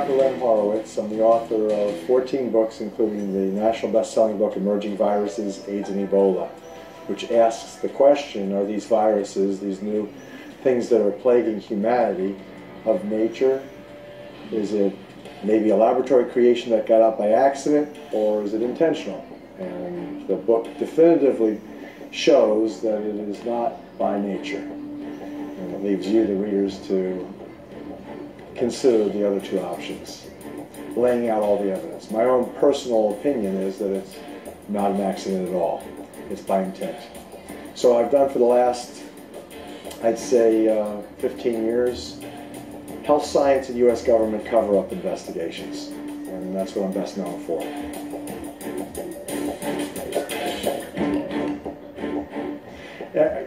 Dr. Len Horowitz. I'm the author of 14 books, including the national best-selling book, Emerging Viruses, AIDS and Ebola, which asks the question, are these viruses, these new things that are plaguing humanity, of nature? Is it maybe a laboratory creation that got out by accident, or is it intentional? And the book definitively shows that it is not by nature. And it leaves you, the readers, to consider the other two options, laying out all the evidence. My own personal opinion is that it's not an accident at all. It's by intent. So I've done for the last, I'd say, 15 years, health science and U.S. government cover-up investigations. And that's what I'm best known for.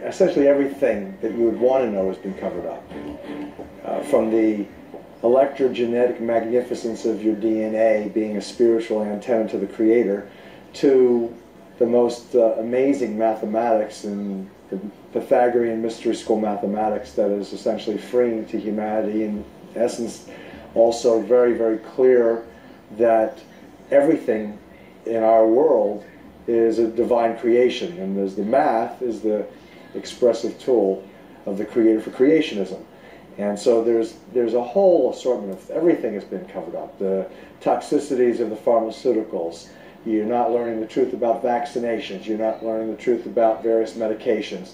Essentially everything that you would want to know has been covered up. From the electrogenetic magnificence of your DNA being a spiritual antenna to the Creator, to the most amazing mathematics and the Pythagorean mystery school mathematics that is essentially freeing to humanity, in essence also very, very clear that everything in our world is a divine creation, and the math is the expressive tool of the Creator for creationism. And so there's a whole assortment of everything has been covered up. The toxicities of the pharmaceuticals. You're not learning the truth about vaccinations. You're not learning the truth about various medications.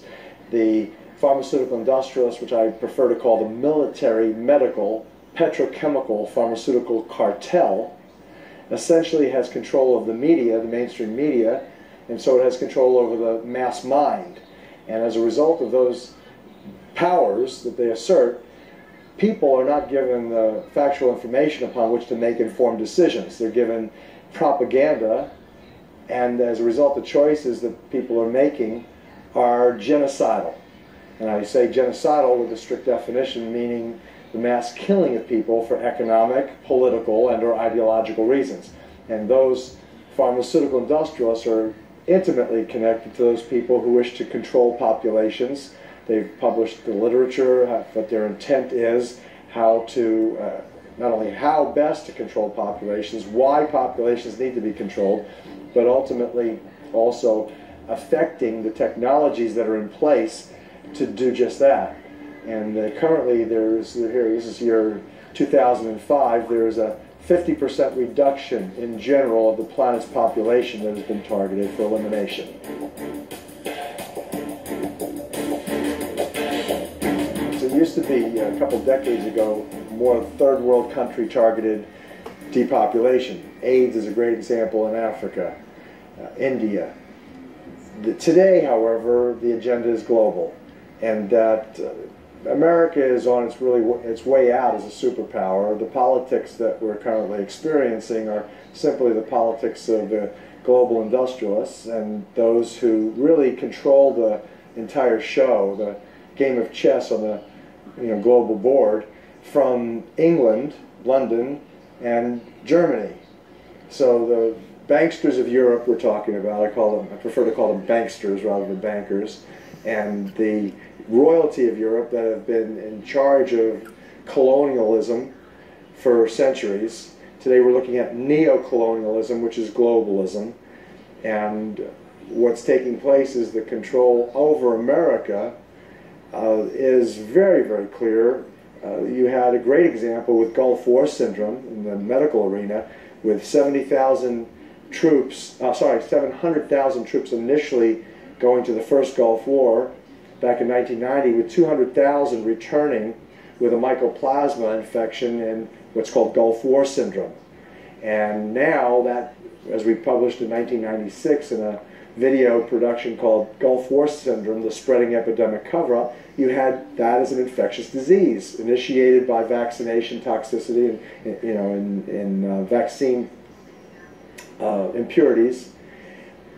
The pharmaceutical industrialists, which I prefer to call the military, medical, petrochemical pharmaceutical cartel, essentially has control of the media, the mainstream media, and so it has control over the mass mind. And as a result of those powers that they assert, people are not given the factual information upon which to make informed decisions. They're given propaganda, and as a result, the choices that people are making are genocidal. And I say genocidal with a strict definition, meaning the mass killing of people for economic, political, and or ideological reasons. And those pharmaceutical industrialists are intimately connected to those people who wish to control populations. They've published the literature, what their intent is, how to, not only how best to control populations, why populations need to be controlled, but ultimately also affecting the technologies that are in place to do just that. And currently this is year 2005, there's a 50% reduction in general of the planet's population that has been targeted for elimination. So it used to be, a couple decades ago, more third world country targeted depopulation. AIDS is a great example in Africa, India. Today, however, the agenda is global, and that America is on its way out as a superpower. The politics that we're currently experiencing are simply the politics of the global industrialists and those who really control the entire show, the game of chess on the global board, from England, London, and Germany. So the banksters of Europe we're talking about, I prefer to call them banksters rather than bankers, and the royalty of Europe that have been in charge of colonialism for centuries. Today we're looking at neo-colonialism, which is globalism, and what's taking place is the control over America is very, very clear. You had a great example with Gulf War syndrome in the medical arena, with 700,000 troops initially going to the first Gulf War back in 1990, with 200,000 returning with a mycoplasma infection and what's called Gulf War syndrome. And now that, as we published in 1996 in a video production called Gulf War Syndrome, the Spreading Epidemic Cover-Up, you had that as an infectious disease initiated by vaccination toxicity and vaccine impurities,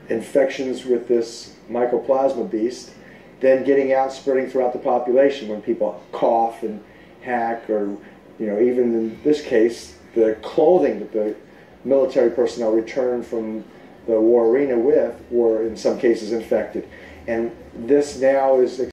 infections with this mycoplasma beast, then getting out, spreading throughout the population when people cough and hack, or even in this case, the clothing that the military personnel returned from the war arena with were in some cases infected. And this now is